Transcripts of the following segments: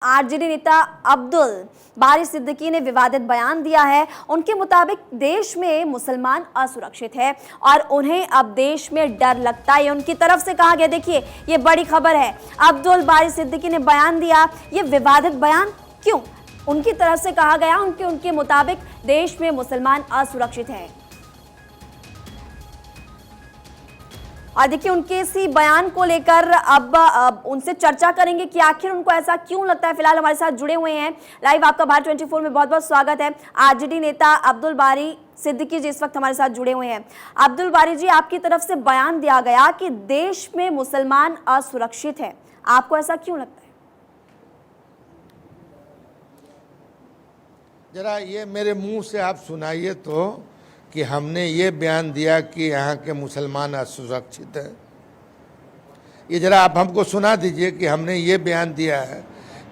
RJD नेता अब्दुल बारी सिद्दीकी ने विवादित बयान दिया है। उनके मुताबिक देश में मुसलमान असुरक्षित है और उन्हें अब देश में डर लगता है। उनकी तरफ से कहा गया, देखिए ये बड़ी खबर है, अब्दुल बारी सिद्दीकी ने बयान दिया। ये विवादित बयान क्यों? उनकी तरफ से कहा गया उनके मुताबिक देश में मुसलमान असुरक्षित है। और देखिए उनके इसी बयान को लेकर अब उनसे चर्चा करेंगे कि आखिर उनको ऐसा क्यों लगता है। फिलहाल हमारे साथ जुड़े हुए हैं लाइव आपका भारत 24 में बहुत बहुत स्वागत है। आरजेडी नेता अब्दुल बारी सिद्दीकी जी इस वक्त हमारे साथ जुड़े हुए हैं। अब्दुल बारी जी, आपकी तरफ से बयान दिया गया कि देश में मुसलमान असुरक्षित है, आपको ऐसा क्यों लगता है? जरा ये मेरे मुंह से आप सुनाइए तो कि हमने ये बयान दिया कि यहाँ के मुसलमान असुरक्षित है। ये जरा आप हमको सुना दीजिए कि हमने ये बयान दिया है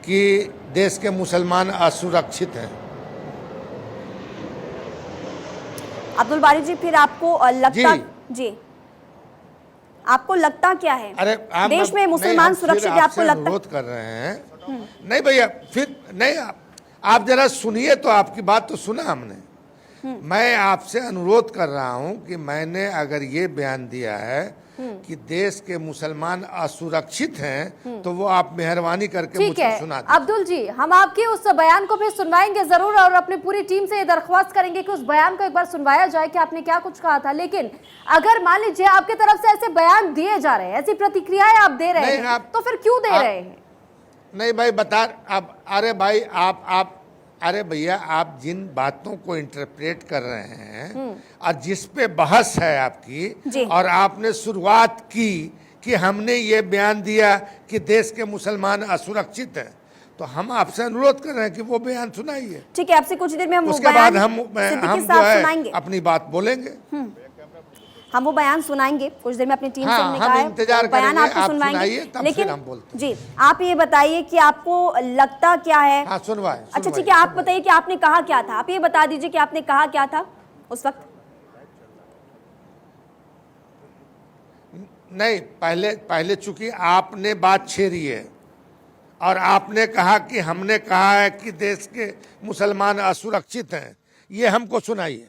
कि देश के मुसलमान असुरक्षित हैं। अब्दुल बारी जी, फिर आपको लगता जी आपको लगता क्या है? अरे आप देश में मुसलमान सुरक्षित है, आपको लगता? अनुरोध कर रहे हैं नहीं भैया, फिर नहीं आप जरा सुनिए तो, आपकी बात तो सुना हमने। मैं आपसे अनुरोध कर रहा हूं कि मैंने अगर ये बयान दिया है कि देश के मुसलमान असुरक्षित हैं तो वो आप मेहरबानी करके मुझे सुना दीजिए। अब्दुल जी, हम आपके उस बयान को फिर सुनवाएंगे जरूर और अपनी पूरी टीम से ये दरख्वास्त करेंगे कि उस बयान को एक बार सुनवाया जाए कि आपने क्या कुछ कहा था। लेकिन अगर मान लीजिए आपके तरफ से ऐसे बयान दिए जा रहे हैं, ऐसी प्रतिक्रियाएं आप दे रहे हैं, तो फिर क्यों दे रहे हैं? नहीं भाई बता, अब अरे भाई आप अरे भैया, आप जिन बातों को इंटरप्रेट कर रहे हैं और जिस पे बहस है आपकी, और आपने शुरुआत की कि हमने ये बयान दिया कि देश के मुसलमान असुरक्षित हैं, तो हम आपसे अनुरोध कर रहे हैं कि वो बयान सुनाइए। ठीक है, आपसे कुछ देर में हम उसके बाद हम जो है अपनी बात बोलेंगे। हम वो बयान सुनाएंगे कुछ देर में अपनी टीम से। हम इंतजार करेंगे, आपको आप सुनवाएंगे, सुनाइए तब लेकिन फिर हम बोलते हैं। जी आप ये बताइए कि आपको लगता क्या है? हाँ सुनवाए। अच्छा ठीक है, आप बताइए कि आपने कहा क्या था, आप ये बता दीजिए कि आपने कहा क्या था उस वक्त। नहीं, पहले चूंकि आपने बात छेड़ी है और आपने कहा कि हमने कहा है कि देश के मुसलमान असुरक्षित हैं, ये हमको सुनाइए।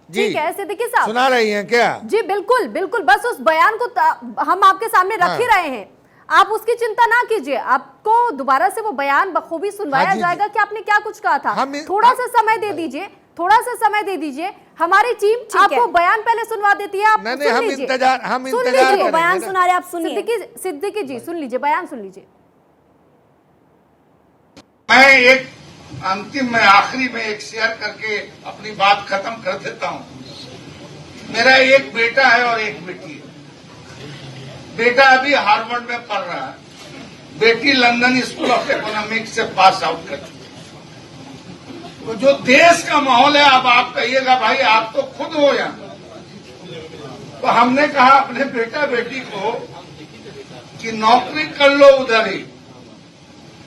ठीक है सिद्दीकी साहब, सुना रही हैं क्या? जी बिल्कुल बिल्कुल, बस उस बयान को हम आपके सामने रख ही रहे हैं, आप उसकी चिंता ना कीजिए। आपको दोबारा से वो बयान बखूबी सुनवाया जाएगा कि आपने क्या कुछ कहा था। थोड़ा सा समय दे दीजिए, थोड़ा सा समय दे दीजिए, हमारी टीम आपको बयान पहले सुनवा देती है। आप नहीं, हम इंतजार बयान सुना रहे, आप सुनिए। सिद्दीकी जी सुन लीजिए, बयान सुन लीजिए। मैं एक अंतिम में आखिरी में एक शेयर करके अपनी बात खत्म कर देता हूं। मेरा एक बेटा है और एक बेटी है। बेटा अभी हार्वर्ड में पढ़ रहा है, बेटी लंदन स्कूल ऑफ इकोनॉमिक्स से पास आउट कर चुकी है। तो जो देश का माहौल है, अब आप कहिएगा भाई आप तो खुद हो यहाँ, तो हमने कहा अपने बेटा बेटी को कि नौकरी कर लो उधर ही,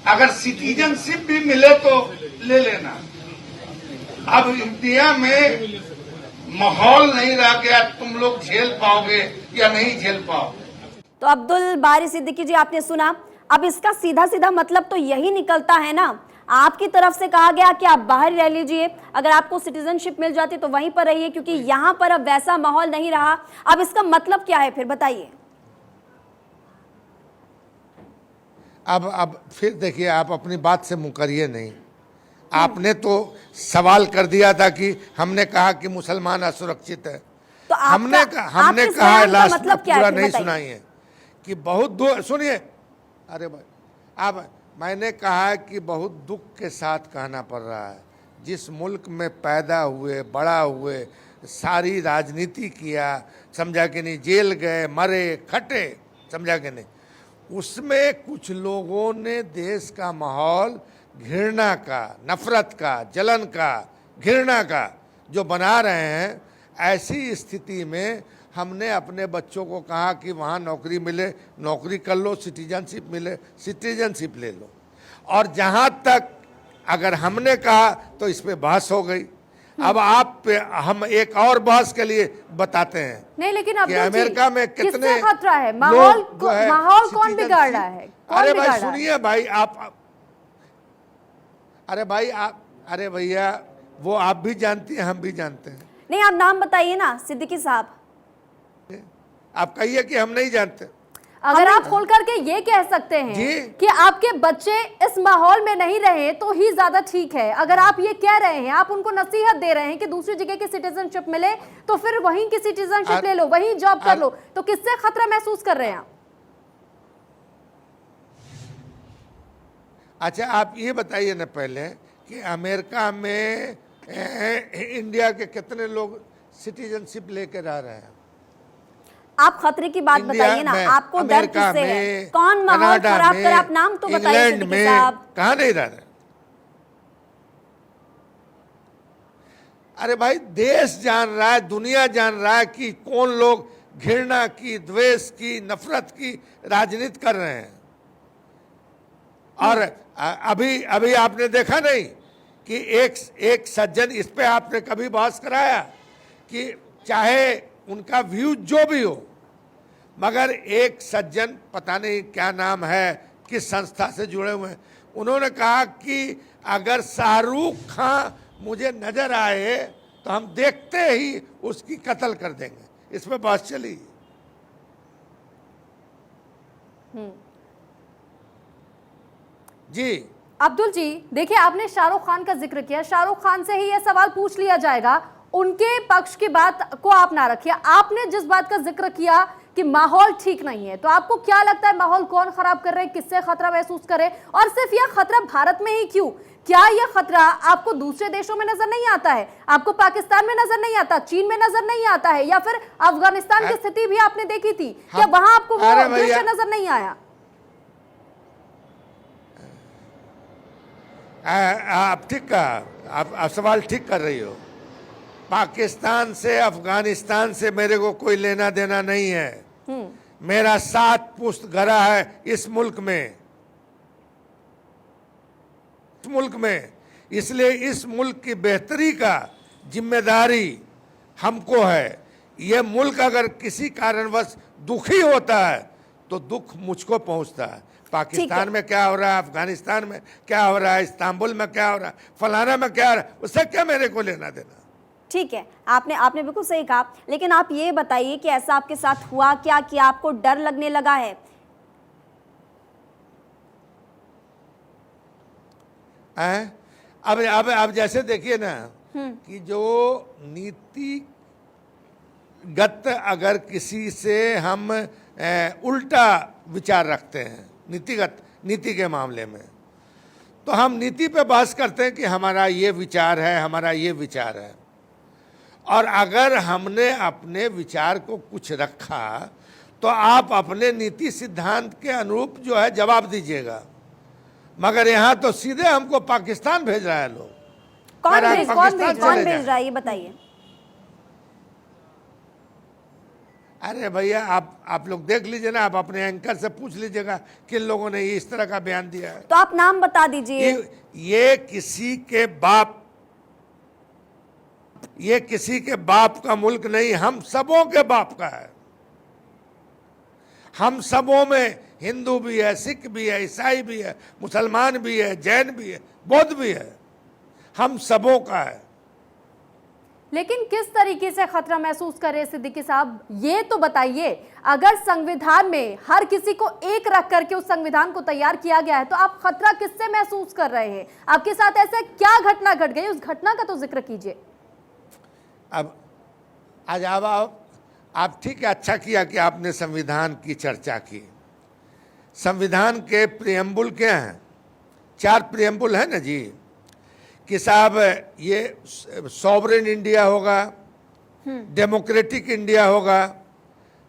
अगर सिटीजनशिप भी मिले तो ले लेना। अब इंडिया में माहौल नहीं रह गया, तुम लोग झेल पाओगे या नहीं झेल पाओगे। तो अब्दुल बारी सिद्दीकी जी आपने सुना। अब इसका सीधा सीधा मतलब तो यही निकलता है ना, आपकी तरफ से कहा गया कि आप बाहर रह लीजिए, अगर आपको सिटीजनशिप मिल जाती तो वहीं पर रहिए, क्योंकि यहां पर अब वैसा माहौल नहीं रहा। अब इसका मतलब क्या है फिर बताइए? अब फिर देखिए, आप अपनी बात से मुकरिए नहीं। आपने तो सवाल कर दिया था कि हमने कहा कि मुसलमान असुरक्षित है, तो हमने कहा लास्ट मतलब पूरा नहीं सुनाई है कि बहुत दुख, सुनिए अरे भाई, अब मैंने कहा कि बहुत दुख के साथ कहना पड़ रहा है, जिस मुल्क में पैदा हुए बड़ा हुए, सारी राजनीति किया, समझा कि नहीं, जेल गए, मरे खटे, समझा कि नहीं, उसमें कुछ लोगों ने देश का माहौल घृणा का, नफरत का, जलन का, घृणा का जो बना रहे हैं, ऐसी स्थिति में हमने अपने बच्चों को कहा कि वहाँ नौकरी मिले, नौकरी कर लो, सिटीजनशिप मिले, सिटीजनशिप ले लो। और जहाँ तक अगर हमने कहा तो इस पे बहस हो गई, अब हम एक और बहस के लिए बताते हैं नहीं, लेकिन कि अब्दुल जी, अमेरिका में कितने किससे खतरा है? माहौल कौन बिगाड़ रहा है? अरे भाई सुनिए भाई, अरे भैया, वो आप भी जानती हैं, हम भी जानते हैं। नहीं, आप नाम बताइए ना सिद्दीकी साहब। आप कहिए कि हम नहीं जानते। अगर आप खोल करके ये कह सकते हैं कि आपके बच्चे इस माहौल में नहीं रहे तो ही ज्यादा ठीक है, अगर आप ये कह रहे हैं, आप उनको नसीहत दे रहे हैं कि दूसरी जगह की सिटीजनशिप मिले तो फिर वहीं की सिटीजनशिप ले लो, वहीं जॉब कर लो, तो किससे खतरा महसूस कर रहे हैं आप? अच्छा, आप ये बताइए ना पहले कि अमेरिका में इंडिया के कितने लोग सिटीजनशिप लेकर आ रहे हैं? आप खतरे की बात बताइए ना, आपको डर किससे है? कौन माहौल खराब कर? आप नाम तो बताइए सिद्दीकी साहब। कहाँ नहीं रह रहे? अरे भाई, देश जान रहा है, दुनिया जान रहा है कि कौन लोग घृणा की, द्वेष की, नफरत की राजनीति कर रहे हैं। और अभी आपने देखा नहीं कि एक सज्जन, इस पे आपने कभी बहस कराया कि चाहे उनका व्यू जो भी हो, मगर एक सज्जन, पता नहीं क्या नाम है, किस संस्था से जुड़े हुए हैं, उन्होंने कहा कि अगर शाहरुख खान मुझे नजर आए तो हम देखते ही उसकी कत्ल कर देंगे। इसमें बहस चली। जी अब्दुल जी, देखिए, आपने शाहरुख खान का जिक्र किया, शाहरुख खान से ही यह सवाल पूछ लिया जाएगा, उनके पक्ष की बात को आप ना रखिए। आपने जिस बात का जिक्र किया कि माहौल ठीक नहीं है, तो आपको क्या लगता है माहौल कौन खराब कर रहे हैं, किससे खतरा महसूस करे, और सिर्फ यह खतरा भारत में ही क्यों? क्या यह खतरा आपको दूसरे देशों में नजर नहीं आता है? आपको पाकिस्तान में नजर नहीं आता, चीन में नजर नहीं आता है, या फिर अफगानिस्तान की स्थिति भी आपने देखी थी, क्या वहां आपको वो दृश्य नजर नहीं आया? आप ठीक कहा, आप सवाल ठीक कर रही हो। पाकिस्तान से, अफगानिस्तान से मेरे को कोई लेना देना नहीं है। मेरा 7 पुश्त गरा है इस मुल्क में, इसलिए इस मुल्क की बेहतरी का जिम्मेदारी हमको है। ये मुल्क अगर किसी कारणवश दुखी होता है तो दुख मुझको पहुंचता है। पाकिस्तान में क्या हो रहा है, अफगानिस्तान में क्या हो रहा है, इस्तांबुल में क्या हो रहा है, फलाना में क्या हो रहा है, उससे क्या मेरे को लेना देना। ठीक है, आपने बिल्कुल सही कहा, लेकिन आप ये बताइए कि ऐसा आपके साथ हुआ क्या कि आपको डर लगने लगा है? अब जैसे देखिए ना कि जो नीतिगत अगर किसी से हम उल्टा विचार रखते हैं, नीति के मामले में, तो हम नीति पे बहस करते हैं कि हमारा ये विचार है, हमारा ये विचार है। और अगर हमने अपने विचार को कुछ रखा तो आप अपने नीति सिद्धांत के अनुरूप जो है जवाब दीजिएगा, मगर यहाँ तो सीधे हमको पाकिस्तान भेज रहा है लोग। कौन भेज रहा है ये बताइए। अरे भैया, आप लोग देख लीजिए ना, आप अपने एंकर से पूछ लीजिएगा किन लोगों ने ये इस तरह का बयान दिया है। तो आप नाम बता दीजिए। ये किसी के बाप का मुल्क नहीं, हम सबों के बाप का है। हम सबों में हिंदू भी है, सिख भी है, ईसाई भी है, मुसलमान भी है, जैन भी है, बौद्ध भी है, हम सबों का है। लेकिन किस तरीके से खतरा महसूस कर रहे हैं सिद्दीकी साहब, ये तो बताइए। अगर संविधान में हर किसी को एक रख करके उस संविधान को तैयार किया गया है, तो आप खतरा किससे महसूस कर रहे हैं? आपके साथ ऐसा क्या घटना घट गई, उस घटना का तो जिक्र कीजिए। अब आज आप ठीक है, अच्छा किया कि आपने संविधान की चर्चा की। संविधान के प्रियम्बुल क्या हैं? 4 प्रियम्बुल है ना जी, कि साहब ये सॉवरेन इंडिया होगा, डेमोक्रेटिक इंडिया होगा,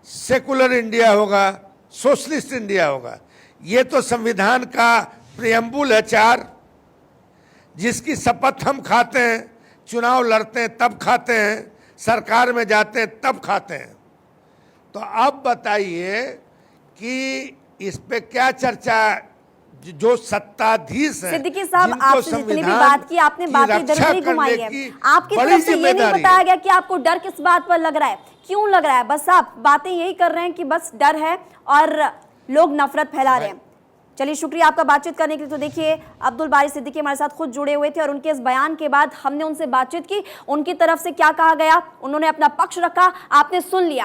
सेकुलर इंडिया होगा, सोशलिस्ट इंडिया होगा। ये तो संविधान का प्रियम्बुल है 4, जिसकी शपथ हम खाते हैं, चुनाव लड़ते हैं तब खाते हैं, सरकार में जाते हैं तब खाते हैं। तो अब बताइए कि इस पे क्या चर्चा जो सत्ताधीश है, सिद्दीकी साहब, आपसे जितनी भी बात की आपने बातें इधर उधर ही घुमाई है। आपकी तरफ से ये नहीं बताया गया कि आपको डर किस बात पर लग रहा है, क्यों लग रहा है? बस आप बातें यही कर रहे हैं कि बस डर है और लोग नफरत फैला रहे हैं। चलिए, शुक्रिया आपका बातचीत करने के लिए। तो देखिए, अब्दुल बारी सिद्दीकी हमारे साथ खुद जुड़े हुए थे और उनके इस बयान के बाद हमने उनसे बातचीत की, उनकी तरफ से क्या कहा गया, उन्होंने अपना पक्ष रखा, आपने सुन लिया।